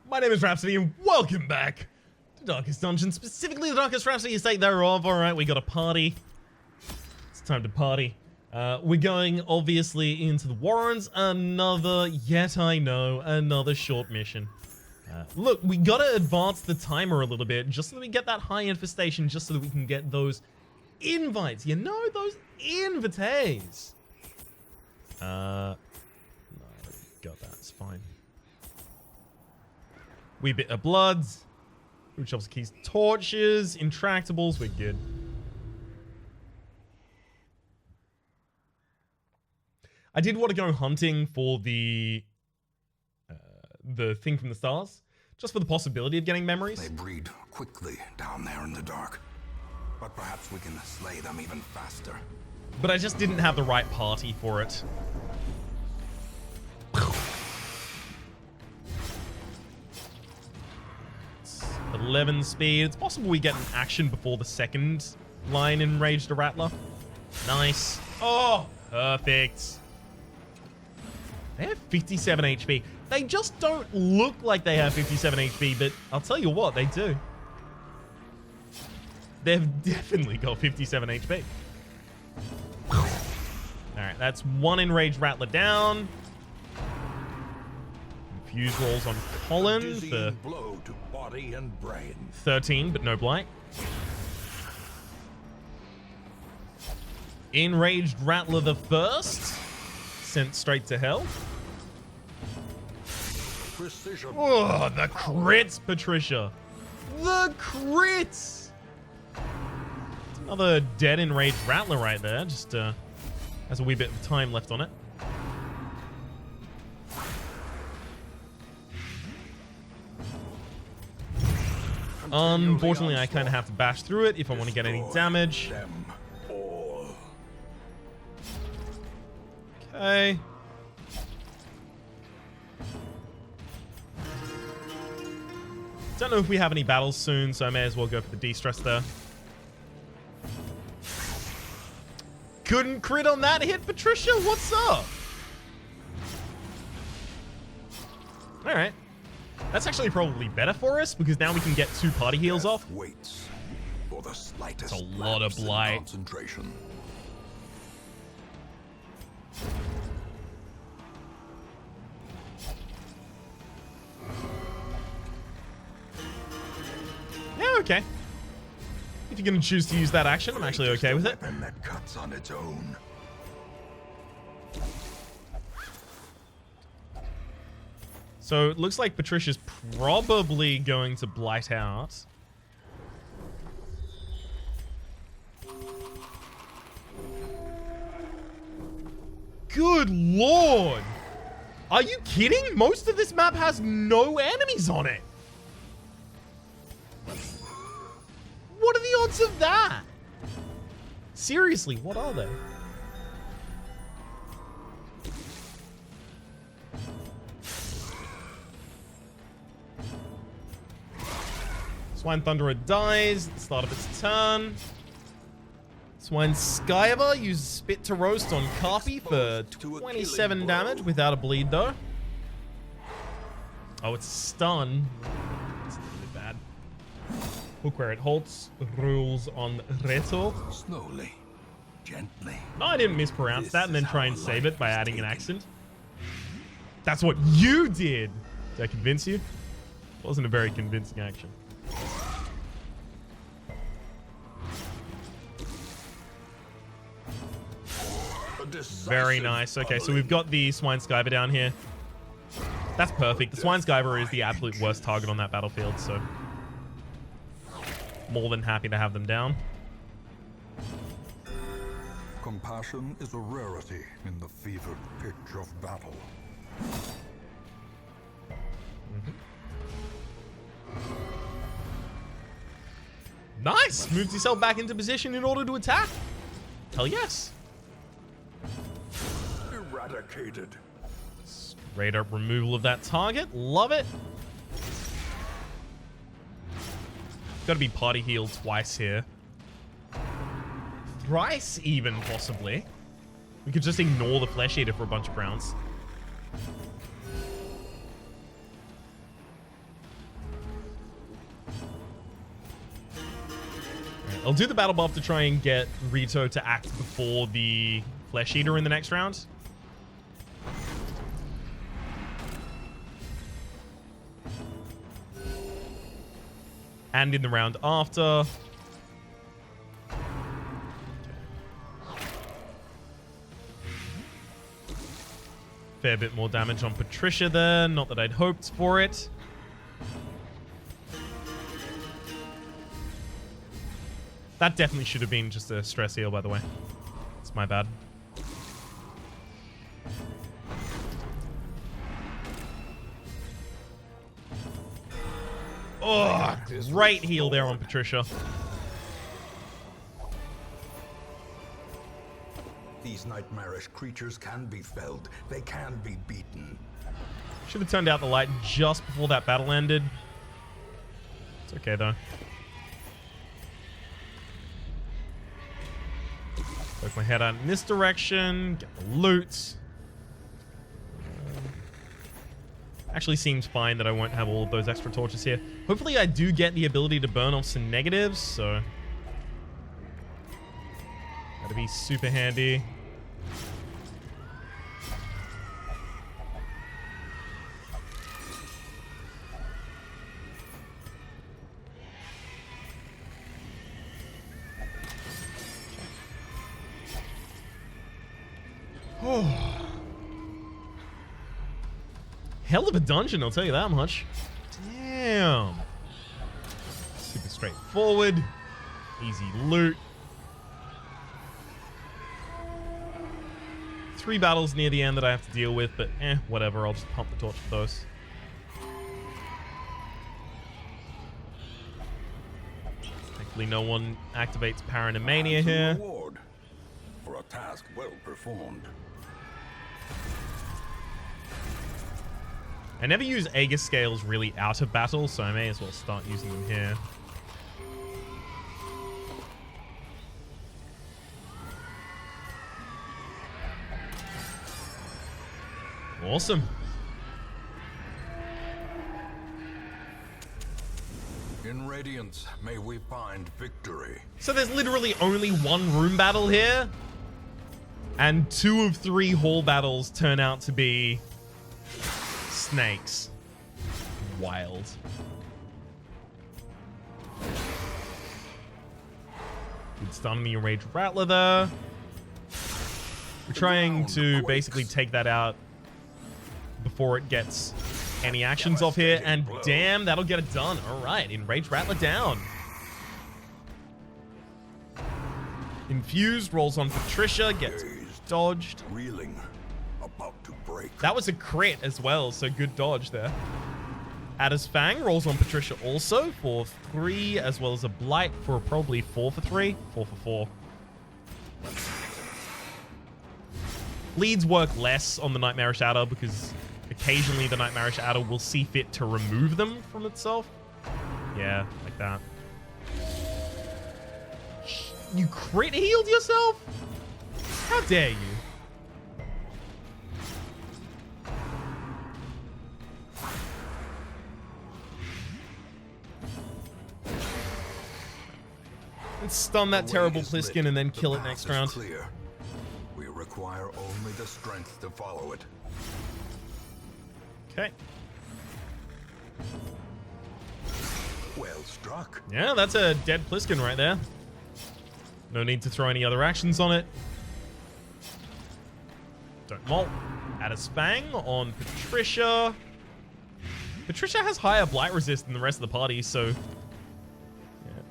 My name is Rhapsody, and welcome back to Darkest Dungeon, specifically the Darkest Rhapsody estate thereof. Alright, we got a party. It's time to party. We're going, obviously, into the Warrens. Another short mission. Look, we gotta advance the timer a little bit, just so that we get that high infestation, just so that we can get those invites. You know, those invites. No, got that, it's fine. Wee bit of bloods, which helps keys, torches, intractables, we're good. I did want to go hunting for the thing from the stars, just for the possibility of getting memories. They breed quickly down there in the dark, but perhaps we can slay them even faster. But I just didn't have the right party for it. 11 speed. It's possible we get an action before the second line enraged a Rattler. Nice. Oh, perfect. They have 57 HP. They just don't look like they have 57 HP, but I'll tell you what, they do. They've definitely got 57 HP. Alright, that's one enraged Rattler down. Fuse rolls on Colin for blow to body and brain. 13, but no blight. Enraged Rattler the first, sent straight to hell. Precision. Oh, the crits, Patricia. The crits. It's another dead enraged Rattler right there. Just has a wee bit of time left on it. Unfortunately, I kind of have to bash through it if I want to get any damage. Okay. Don't know if we have any battles soon, so I may as well go for the de-stress there. Couldn't crit on that hit, Patricia? What's up? Alright. That's actually probably better for us, because now we can get 2 party heals off. Waits for the slightest That's a lot of blight. Concentration. Yeah, okay. If you're going to choose to use that action, I'm actually okay with it. That cuts on its own. So it looks like Patricia's probably going to blight out. Good lord! Are you kidding? Most of this map has no enemies on it. What are the odds of that? Seriously, what are they? Swine Thunderer dies at the start of its turn. Swine Skyver uses Spit to Roast on Carpy for 27 damage without a bleed though. Oh, it's a stun. It's really bad. Hook where it halts. Rules on Reto. Slowly, gently. No, I didn't mispronounce that and then try and save it by adding an accent. That's what you did! Did I convince you? It wasn't a very convincing action. Very nice. Okay, so we've got the Swine Skyver down here. That's perfect. The Swine Skyver is the absolute worst target on that battlefield, so more than happy to have them down. Compassion is a rarity in the fevered pitch of battle. Nice! Moves himself back into position in order to attack. Hell yes. Eradicated. Straight up removal of that target. Love it. Gotta be party healed twice here. Thrice even, possibly. We could just ignore the Flesh Eater for a bunch of rounds. I'll do the battle buff to try and get Rito to act before the Flesh Eater in the next round. And in the round after. Fair bit more damage on Patricia there. Not that I'd hoped for it. That definitely should have been just a stress heal, by the way. It's my bad. Oh, great heal there on Patricia. These nightmarish creatures can be felled. They can be beaten. Should have turned out the light just before that battle ended. It's okay, though. Poke my head out in this direction. Get the loot. Actually seems fine that I won't have all of those extra torches here. Hopefully I do get the ability to burn off some negatives, so... that'd be super handy. Hell of a dungeon, I'll tell you that much. Damn. Super straightforward. Easy loot. 3 battles near the end that I have to deal with, but whatever. I'll just pump the torch for those. Thankfully no one activates Paranomania here. Reward for a task well performed. I never use Aegis Scales really out of battle, so I may as well start using them here. Awesome. In Radiance, may we find victory. So there's literally only 1 room battle here, and 2 of 3 hall battles turn out to be snakes. Wild. Good stun on the Enraged Rattler there. We're trying to basically take that out before it gets any actions off here, and damn, that'll get it done. Alright, Enraged Rattler down. Infused, rolls on Patricia, gets dodged. Reeling, about to break. That was a crit as well, so good dodge there. Adder's Fang rolls on Patricia also for 3, as well as a Blight for probably 4 for 3. 4 for 4. Bleeds work less on the Nightmarish Adder because occasionally the Nightmarish Adder will see fit to remove them from itself. Yeah, like that. You crit healed yourself? How dare you? And stun that terrible Pliskin and then kill it next round. Clear. We require only the strength to follow it. Okay. Well struck. Yeah, that's a dead Pliskin right there. No need to throw any other actions on it. Don't molt. Adder's Fang on Patricia. Patricia has higher blight resist than the rest of the party, so yeah,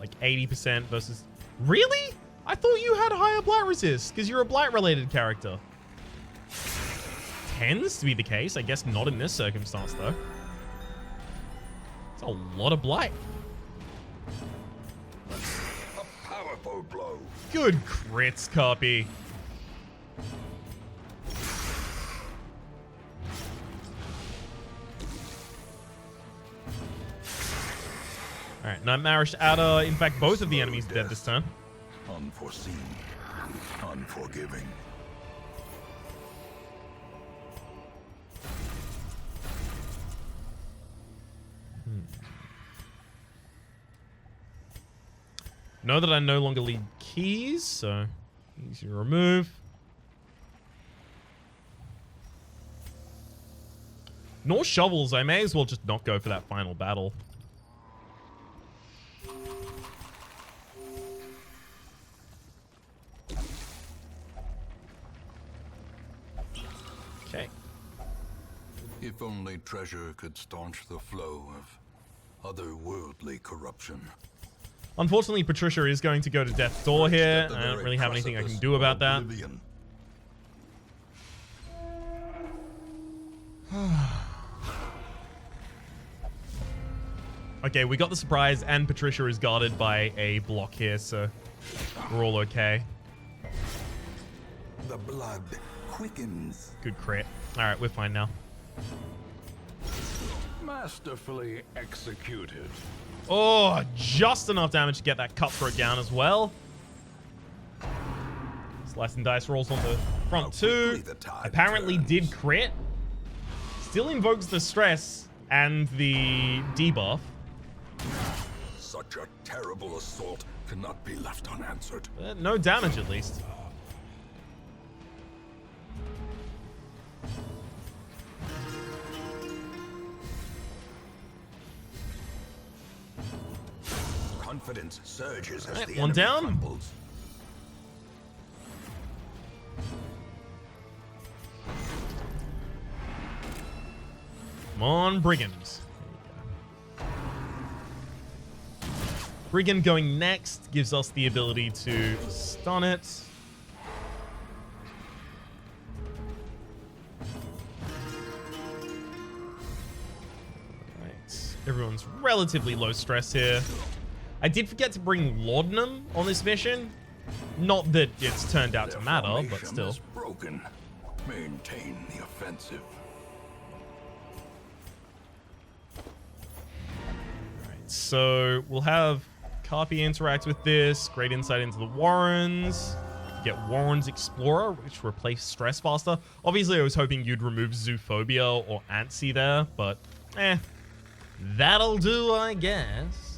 like 80% versus... Really? I thought you had higher blight resist because you're a blight-related character. Tends to be the case. I guess not in this circumstance, though. It's a lot of blight. A powerful blow. Good crits, Carpy. Alright, Nightmarish Adder. In fact, both of the enemies are dead this turn. Unforeseen. Unforgiving. Know that I no longer lead keys, so easy to remove. Nor shovels. I may as well just not go for that final battle. Okay. If only treasure could staunch the flow of otherworldly corruption. Unfortunately, Patricia is going to go to death's door here. I don't really have anything I can do about that. Okay, we got the surprise, and Patricia is guarded by a block here, so we're all okay. The blood quickens. Good crit. Alright, we're fine now. Masterfully executed. Oh, just enough damage to get that cutthroat down as well. Slice and dice rolls on the front two. Apparently did crit. Still invokes the stress and the debuff. Such a terrible assault cannot be left unanswered. No damage at least. Confidence surges as the one enemy down. crumbles. Come on, Brigands. Brigand going next gives us the ability to stun it. Right. Everyone's relatively low stress here. I did forget to bring laudanum on this mission. Not that it's turned out to matter, but Formation still. is broken. Maintain the offensive. Right, so we'll have Carpi interact with this. Great insight into the Warrens. Get Warren's Explorer, which replace stress faster. Obviously, I was hoping you'd remove Zoophobia or Antsy there, but that'll do, I guess.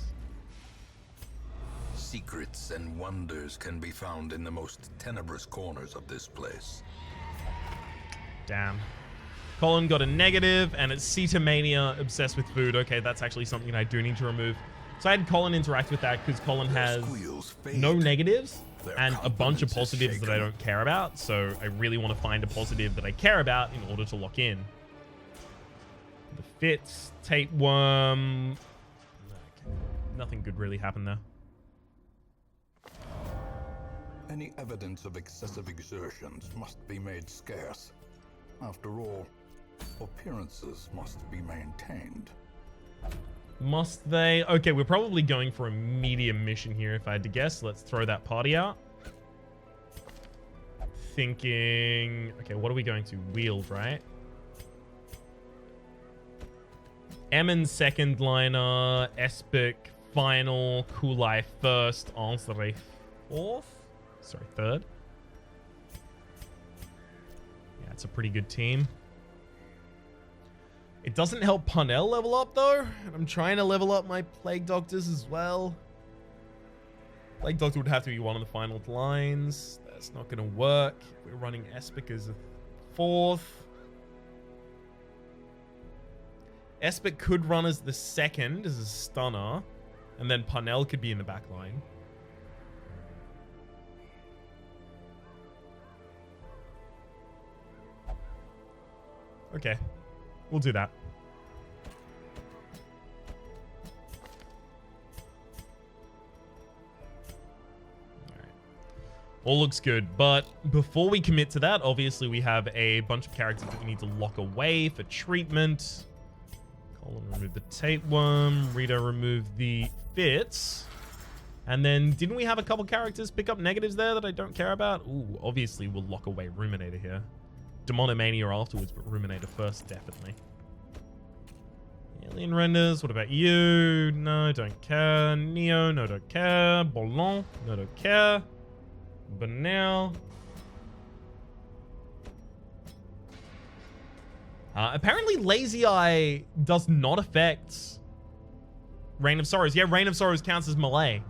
Secrets and wonders can be found in the most tenebrous corners of this place. Damn. Colin got a negative, and it's Cetomania, obsessed with food. Okay, that's actually something I do need to remove. So I had Colin interact with that because Colin has no negatives and a bunch of positives that I don't care about. So I really want to find a positive that I care about in order to lock in. The Fits, Tapeworm. Okay. Nothing good really happened there. Any evidence of excessive exertions must be made scarce. After all, appearances must be maintained. Must they? Okay, we're probably going for a medium mission here if I had to guess. Let's throw that party out. Thinking... Okay, what are we going to? Wield, right? Emin second liner, Espic final, Kulai first, Ansari fourth? Sorry, third. Yeah, it's a pretty good team. It doesn't help Parnell level up, though. And I'm trying to level up my Plague Doctors as well. Plague Doctor would have to be one of the final lines. That's not going to work. We're running Espic as a fourth. Espic could run as the second, as a stunner. And then Parnell could be in the back line. Okay. We'll do that. Alright. All looks good, but before we commit to that, obviously we have a bunch of characters that we need to lock away for treatment. Colin remove the Tapeworm. Rita remove the Fits. And then, didn't we have a couple characters pick up negatives there that I don't care about? Ooh, obviously we'll lock away Ruminator here. Demonomania afterwards, but Ruminator first, definitely. Alien Renders, what about you? No, don't care. Neo, no, don't care. Bolon, no, don't care. Banal. Apparently Lazy Eye does not affect Reign of Sorrows. Yeah, Reign of Sorrows counts as melee.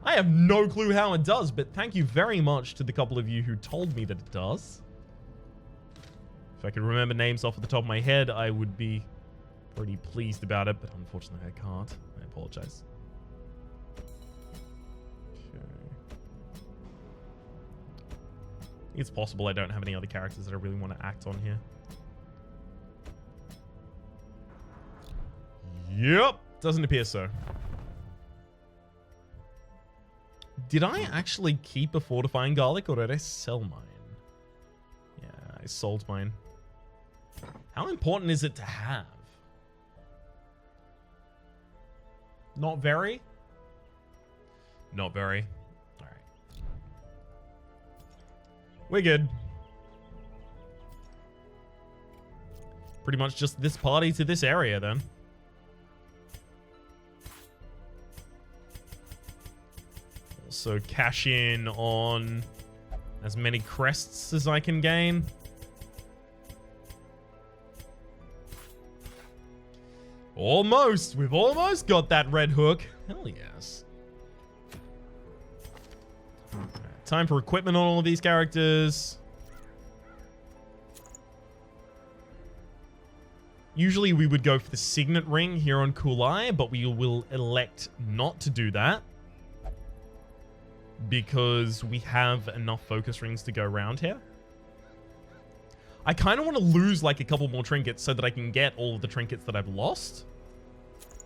I have no clue how it does, but thank you very much to the couple of you who told me that it does. If I could remember names off the top of my head, I would be pretty pleased about it, but unfortunately I can't. I apologize. Okay. It's possible I don't have any other characters that I really want to act on here. Yep, doesn't appear so. Did I actually keep a fortifying garlic or did I sell mine? Yeah, I sold mine. How important is it to have? Not very? Not very. Alright. We're good. Pretty much just this party to this area then. Also cash in on as many crests as I can gain. Almost! We've almost got that red hook. Hell yes. Right, time for equipment on all of these characters. Usually we would go for the signet ring here on Kulai, but we will elect not to do that. Because we have enough focus rings to go around here. I kind of want to lose like a couple more trinkets so that I can get all of the trinkets that I've lost.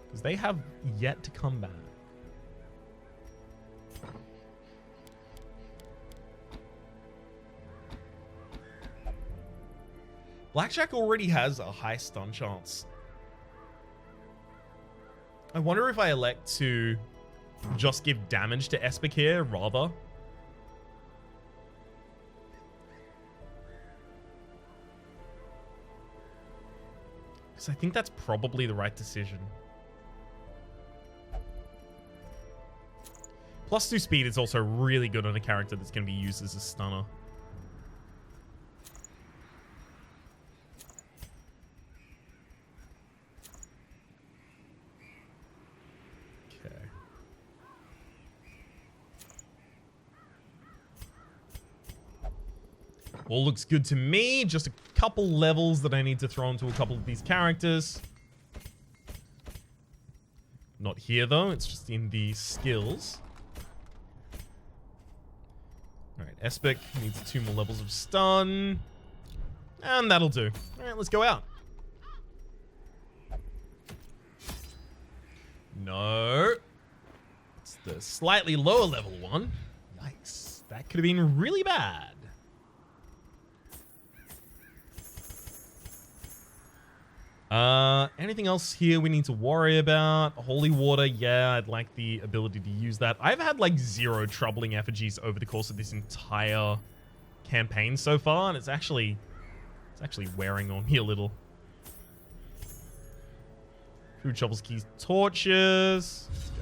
Because they have yet to come back. Blackjack already has a high stun chance. I wonder if I elect to just give damage to Espik here, rather. Because I think that's probably the right decision. +2 speed is also really good on a character that's going to be used as a stunner. All looks good to me. Just a couple levels that I need to throw into a couple of these characters. Not here, though. It's just in the skills. Alright, Espik needs 2 more levels of stun. And that'll do. Alright, let's go out. No. It's the slightly lower level one. Yikes. That could have been really bad. Anything else here we need to worry about? Holy water, yeah, I'd like the ability to use that. I've had like 0 troubling effigies over the course of this entire campaign so far, and it's actually wearing on me a little. Food shovels, keys, torches. Let's go.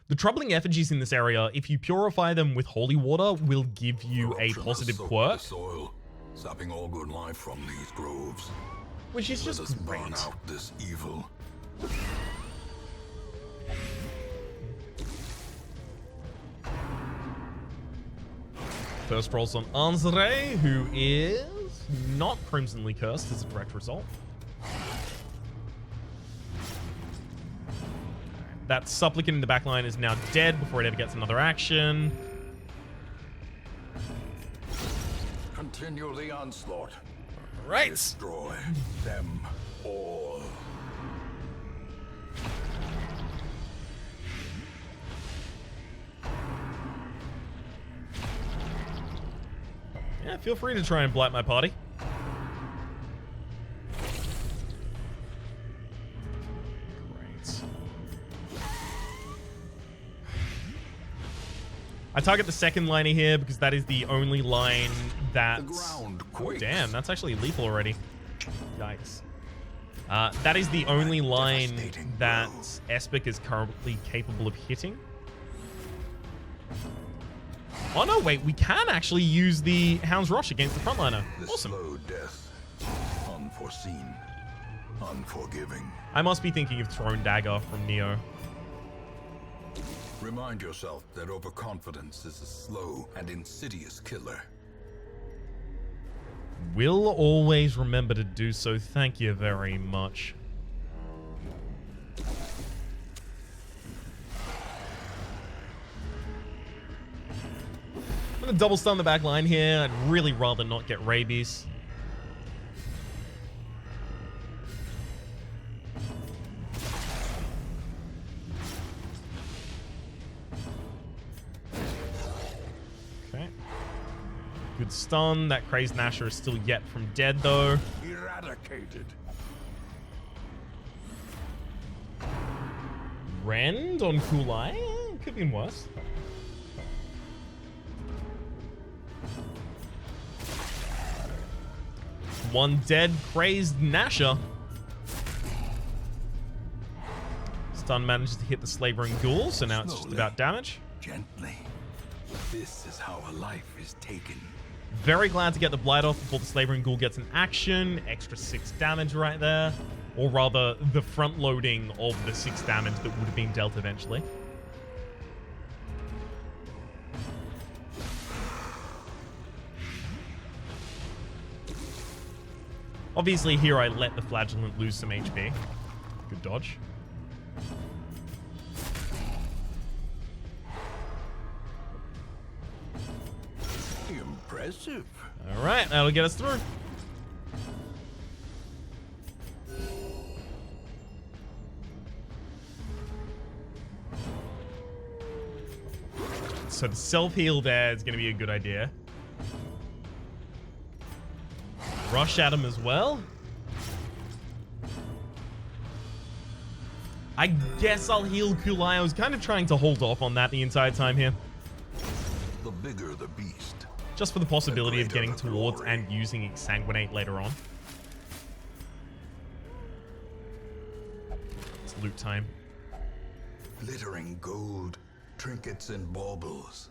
The troubling effigies in this area, if you purify them with holy water, will give you a positive quirk. Soil, sapping all good life from these groves. Which is Let just us great. burn out this evil. First rolls on Anzare, who is not crimsonly cursed as a direct result. That supplicant in the back line is now dead before it ever gets another action. Continue the onslaught. Right. Destroy them all. Yeah, feel free to try and blight my party. Great. I target the second liner here because that is the only line that... The ground Oh, quakes. damn, that's actually lethal already. Yikes. That is the only line Devastating that blow. Espik is currently capable of hitting. Oh no, wait, we can actually use the Hound's Rush against the frontliner. This Awesome. slow death, unforeseen. unforgiving. I must be thinking of Throne Dagger from Neo. Remind yourself that overconfidence is a slow and insidious killer. Will always remember to do so. Thank you very much. I'm gonna double stun the back line here. I'd really rather not get rabies. Okay. Good stun. That crazed Nasher is still yet from dead though. Eradicated. Rend on Kulai? Could be worse. One dead, crazed Nasher. Stun manages to hit the Slavering Ghoul, so now it's just about damage. Gently. This is how a life is taken. Very glad to get the blight off before the Slavering Ghoul gets an action. Extra 6 damage right there. Or rather, the front loading of the 6 damage that would have been dealt eventually. Obviously, here I let the Flagellant lose some HP. Good dodge. Impressive. All right, that'll get us through. So the self-heal there is going to be a good idea. Rush at him as well. I guess I'll heal Kulai. I was kind of trying to hold off on that the entire time here. The bigger the beast, just for the possibility of getting towards and using Exsanguinate later on. It's loot time. glittering gold, trinkets and baubles,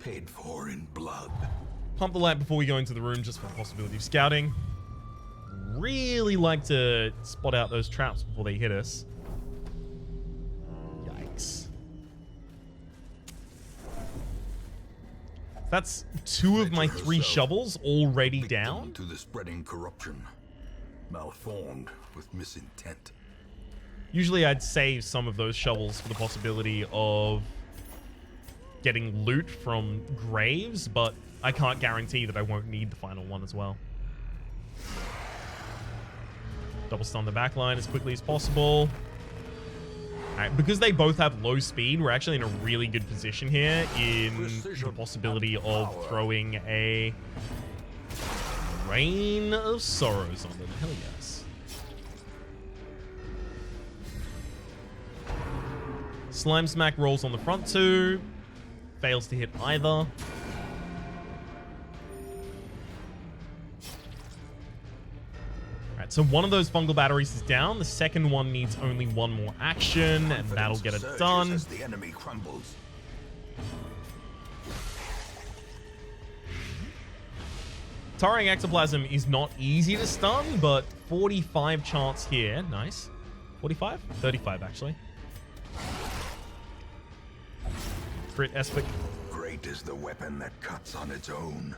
paid for in blood. Pump the light before we go into the room just for the possibility of scouting. Really like to spot out those traps before they hit us. Yikes. That's two of my three shovels already down. To the spreading corruption, malformed with misintent. Usually I'd save some of those shovels for the possibility of getting loot from graves, but I can't guarantee that I won't need the final one as well. Double stun the back line as quickly as possible. Alright, because they both have low speed, we're actually in a really good position here in the possibility of throwing a Rain of Sorrows on them. Hell yes. Slime Smack rolls on the front two. Fails to hit either. Alright, so one of those fungal batteries is down. The second one needs only one more action, and that'll get it done. As the enemy crumbles. Towering Ectoplasm is not easy to stun, but 45 chance here. Nice. 45? 35, actually. Crit Espic. Great is the weapon that cuts on its own.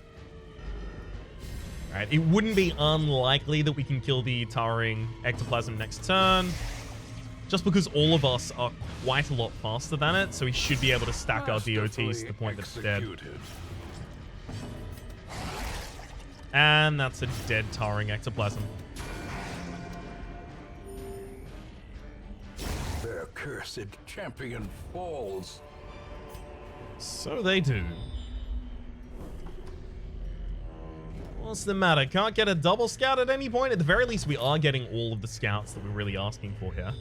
Alright, it wouldn't be unlikely that we can kill the Towering Ectoplasm next turn. Just because all of us are quite a lot faster than it, so we should be able to stack our DOTs to the point that it's dead. And that's a dead Towering Ectoplasm. Their cursed champion falls. So they do. What's the matter? Can't get a double scout at any point? At the very least, we are getting all of the scouts that we're really asking for here.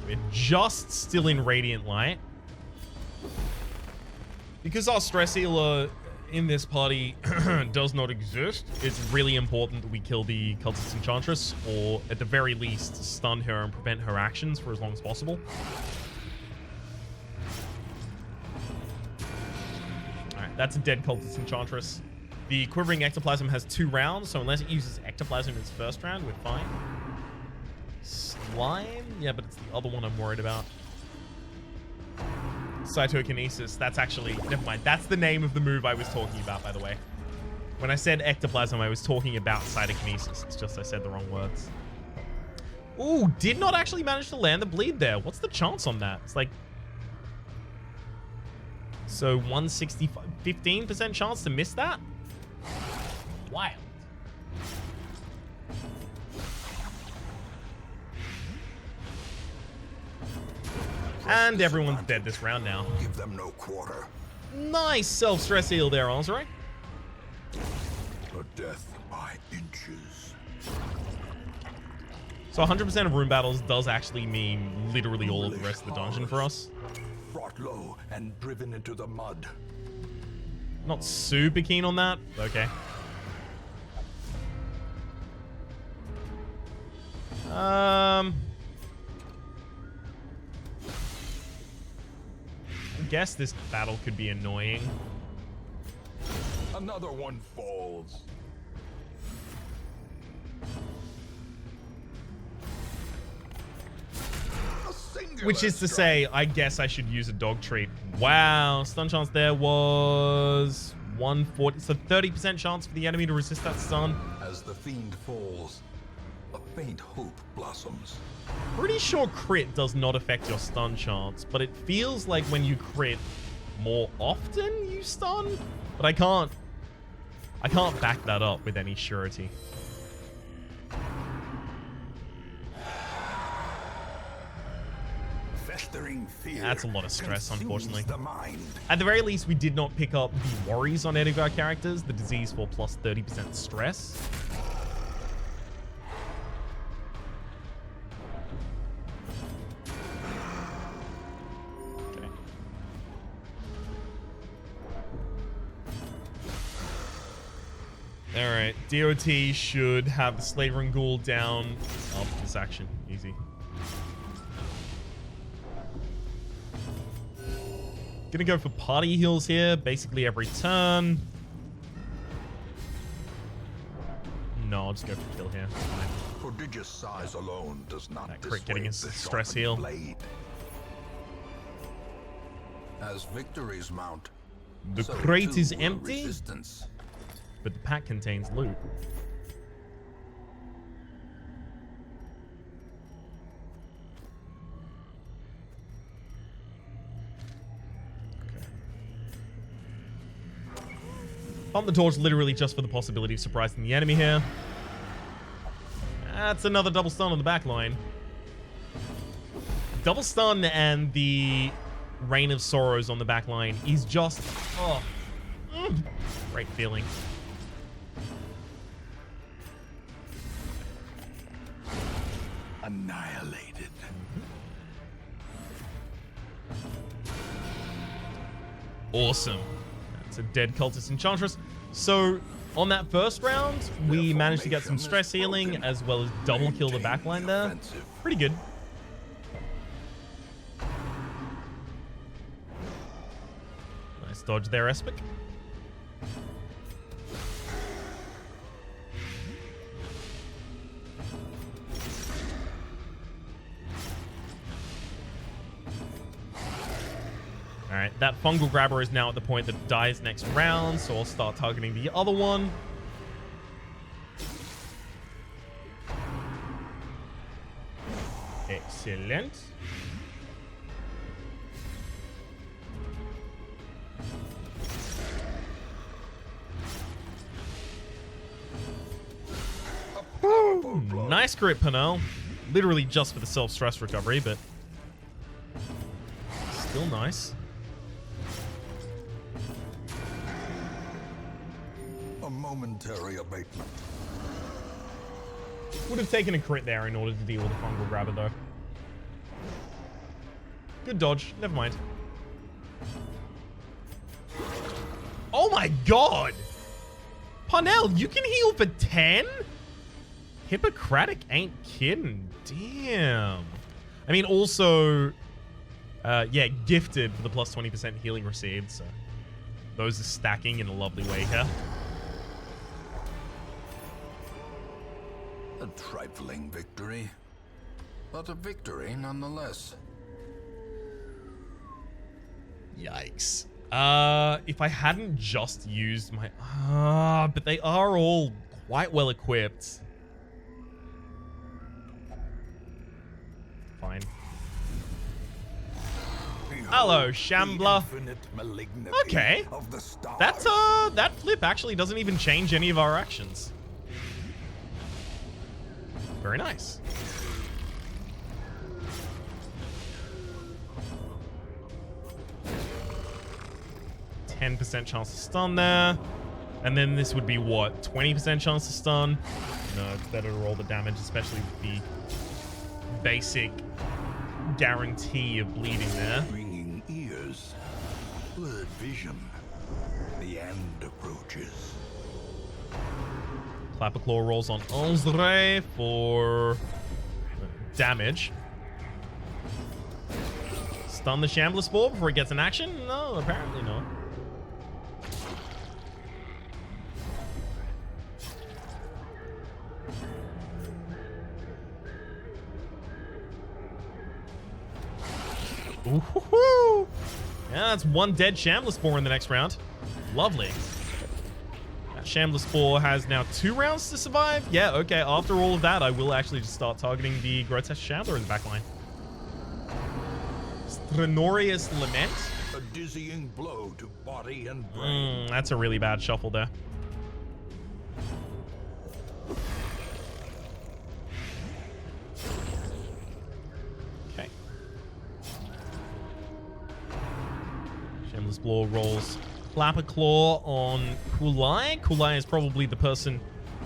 We're just still in Radiant Light. Because our stress healer in this party does not exist, it's really important that we kill the Cultist Enchantress, or at the very least stun her and prevent her actions for as long as possible. that's a dead cultist enchantress. The quivering ectoplasm has 2 rounds, so unless it uses ectoplasm in its first round, we're fine. Slime? Yeah, but it's the other one I'm worried about. Cytokinesis. That's actually... Never mind. That's the name of the move I was talking about, by the way. When I said ectoplasm, I was talking about cytokinesis. It's just I said the wrong words. Ooh, did not actually manage to land the bleed there. What's the chance on that? It's like... So 165... 15% chance to miss that? Wild. And everyone's dead this round now. Give them no quarter. Nice self-stress heal there, Osric. A death by inches. So 100% of room battles does actually mean literally all of the rest of the dungeon for us. Brought low and driven into the mud. Not super keen on that. Okay. I guess this battle could be annoying. Another one falls. Which is to say, I guess I should use a dog treat. Wow, stun chance there was 140. So 30% chance for the enemy to resist that stun. As the fiend falls, a faint hope blossoms. Pretty sure crit does not affect your stun chance, but it feels like when you crit more often you stun, but I can't back that up with any surety. Fear That's a lot of stress, unfortunately. the mind. At the very least, we did not pick up the worries on any of our characters. The disease for plus 30% stress. Okay. Alright, DOT should have the Slavering Ghoul down. Oh, this action. Easy. Gonna go for party heals here, basically every turn. No, I'll just go for kill here. Fine. Prodigious size alone does not That crit getting his dissuade the stress sharpened heal. blade. As victories mount, The so crate too is will empty, resistance. but the pack contains loot. Pump the torch literally just for the possibility of surprising the enemy here. That's another double stun on the back line. Double stun and the Rain of Sorrows on the back line is just... Oh. Great feeling. Annihilated. Awesome. That's a dead cultist enchantress. So on that first round, we managed to get some stress healing as well as double kill the backline there. Pretty good. Nice dodge there, Espic. Alright, that fungal grabber is now at the point that dies next round, so I'll start targeting the other one. Excellent. Nice crit, Panel. Literally just for the self-stress recovery, but still nice. A momentary abatement. Would have taken a crit there in order to deal with the fungal grabber, though. Good dodge. Never mind. Oh my god! Parnell, you can heal for 10? Hippocratic ain't kidding. Damn. I mean, also, yeah, gifted for the plus 20% healing received, so. Those are stacking in a lovely way here. A trifling victory, but a victory nonetheless. Yikes. If I hadn't just used my... but they are all quite well equipped. Fine. Hello, Shambler. Okay. That's, that flip actually doesn't even change any of our actions. Very nice. %10 chance to stun there. And then this would be what? 20% chance to stun? No, it's better to roll the damage, especially with the basic guarantee of bleeding there. Ringing ears, blurred vision. The end approaches. Clapperclaw rolls on Onsre for damage. Stun the Shambler Spore before it gets an action? No, apparently not. Ooh-hoo-hoo. Yeah, that's one dead Shambler Spore in the next round. Lovely. That Shambler Spore has now 2 rounds to survive. Yeah, okay, after all of that, I will actually just start targeting the Grotesque Shambler in the backline. Strenorious Lament. A dizzying blow to body and brain. That's a really bad shuffle there. Okay. Shameless Blow rolls Clapperclaw on Kulai. Kulai is probably the person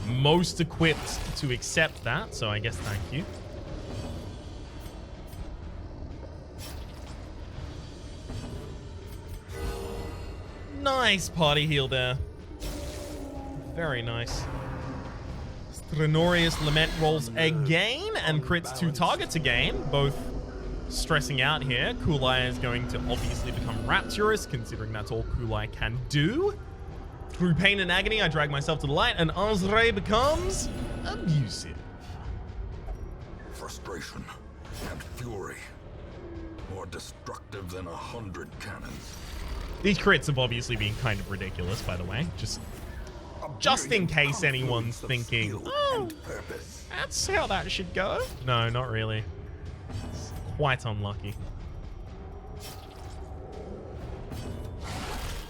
most equipped to accept that, so I guess thank you. Nice party heal there. Very nice. Strenorious Lament rolls again and crits 2 targets again, both stressing out here. Kulai is going to obviously become rapturous, considering that's all Kulai can do. Through pain and agony, I drag myself to the light, and Onsre becomes abusive. Frustration and fury, more destructive than 100 cannons. These crits have obviously been kind of ridiculous, by the way. Just in case anyone's thinking, oh, that's how that should go. No, not really. It's quite unlucky.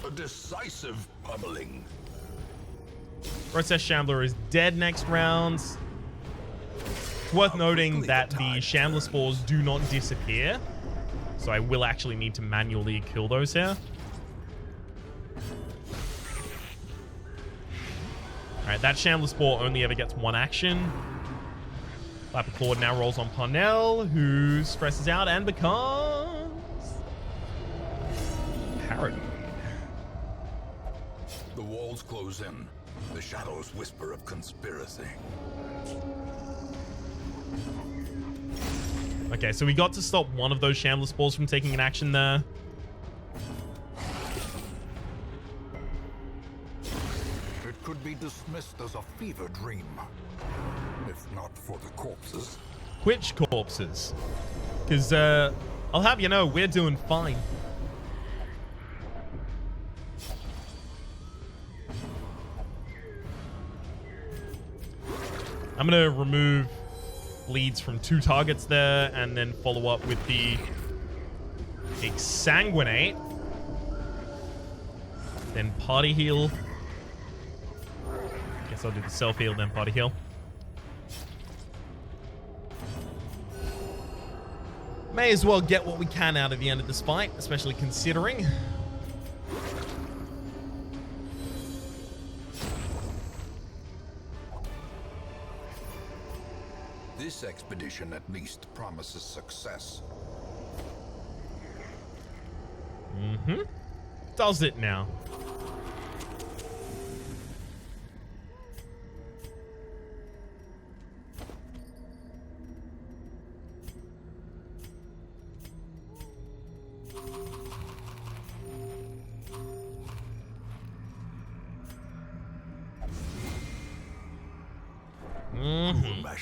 A decisive pummeling. Grotesque Shambler is dead next round. It's worth noting that the Shambler Spores do not disappear. So I will actually need to manually kill those here. Alright, that Shambler Spore only ever gets 1 action. Clapperclaw now rolls on Parnell, who stresses out and becomes paranoid. The walls close in. The shadows whisper of conspiracy. Okay, so we got to stop one of those Shambler Spores from taking an action there. It could be dismissed as a fever dream, if not for the corpses. Which corpses? Because, I'll have you know, we're doing fine. I'm going to remove bleeds from 2 targets there and then follow up with the Exsanguinate. Then Party Heal. Guess I'll do the self-heal, then Party Heal. May as well get what we can out of the end of this fight, especially considering This expedition at least promises success. Does it now?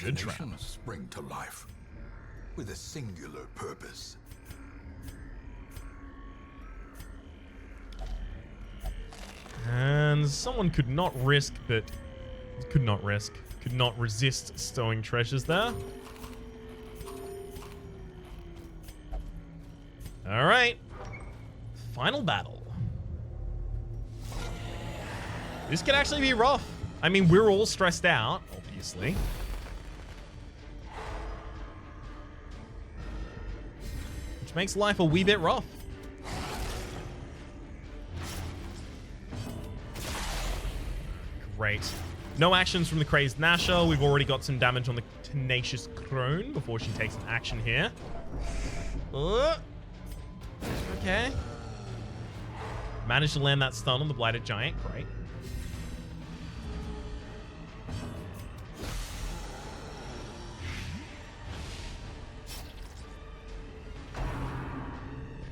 Machinations spring to life with a singular purpose. And someone could not resist stowing treasures there. All right. Final battle. This could actually be rough. I mean, we're all stressed out, obviously. Which makes life a wee bit rough. Great. No actions from the Crazed Gnasher. We've already got some damage on the Tenacious Crone before she takes an action here. Okay. Managed to land that stun on the Blighted Giant. Great.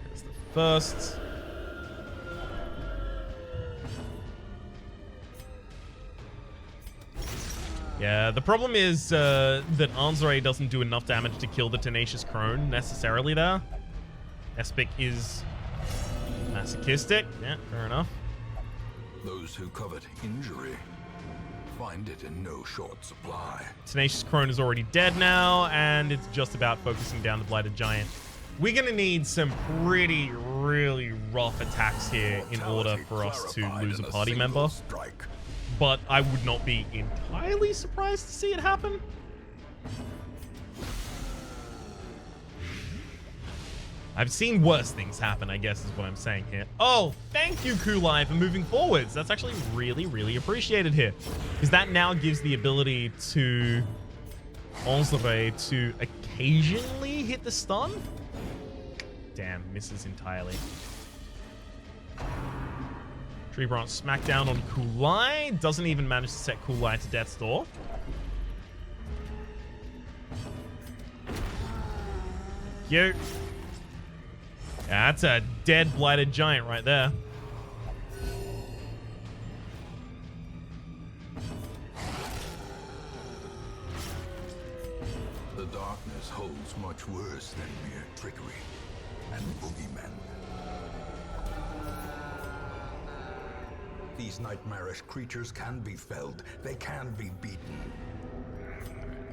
There's the first. Yeah, the problem is that Anzare doesn't do enough damage to kill the Tenacious Crone necessarily there. Espic is masochistic. Yeah, fair enough. Those who covet injury find it in no short supply. Tenacious Crone is already dead now, and it's just about focusing down the Blighted Giant. We're going to need some really rough attacks here in order for us to lose a party member. Strike. But I would not be entirely surprised to see it happen. I've seen worse things happen, I guess is what I'm saying here. Oh, thank you, Kulai, for moving forwards. That's actually really appreciated here. Because that now gives the ability to Anzare to occasionally hit the stun. Damn, misses entirely. Tree Branch smackdown on Kulai. Doesn't even manage to set Kulai to death's door. Cute. Yeah, that's a dead Blighted Giant right there. The darkness holds much worse than mere trickery and boogeymen. These nightmarish creatures can be felled. They can be beaten.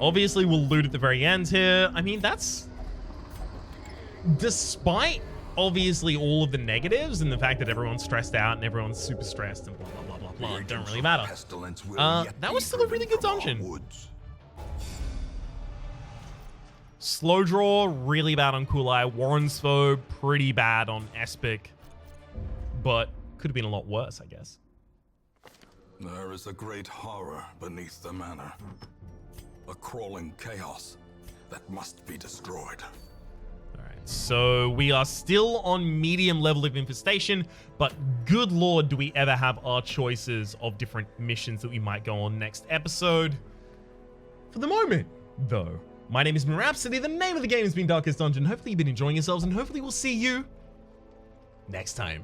Obviously, we'll loot at the very end here. I mean, that's... Despite, obviously, all of the negatives and the fact that everyone's stressed out and everyone's super stressed and blah. It don't really matter. That was still a really good dungeon. Slow draw, really bad on Kulai. Warren's Foe, pretty bad on Espic. But could have been a lot worse, I guess. There is a great horror beneath the manor. A crawling chaos that must be destroyed. Alright, so we are still on medium level of infestation, but good lord, do we ever have our choices of different missions that we might go on next episode. For the moment, though, my name is Rhapsody, the name of the game has been Darkest Dungeon. Hopefully you've been enjoying yourselves, and hopefully we'll see you next time.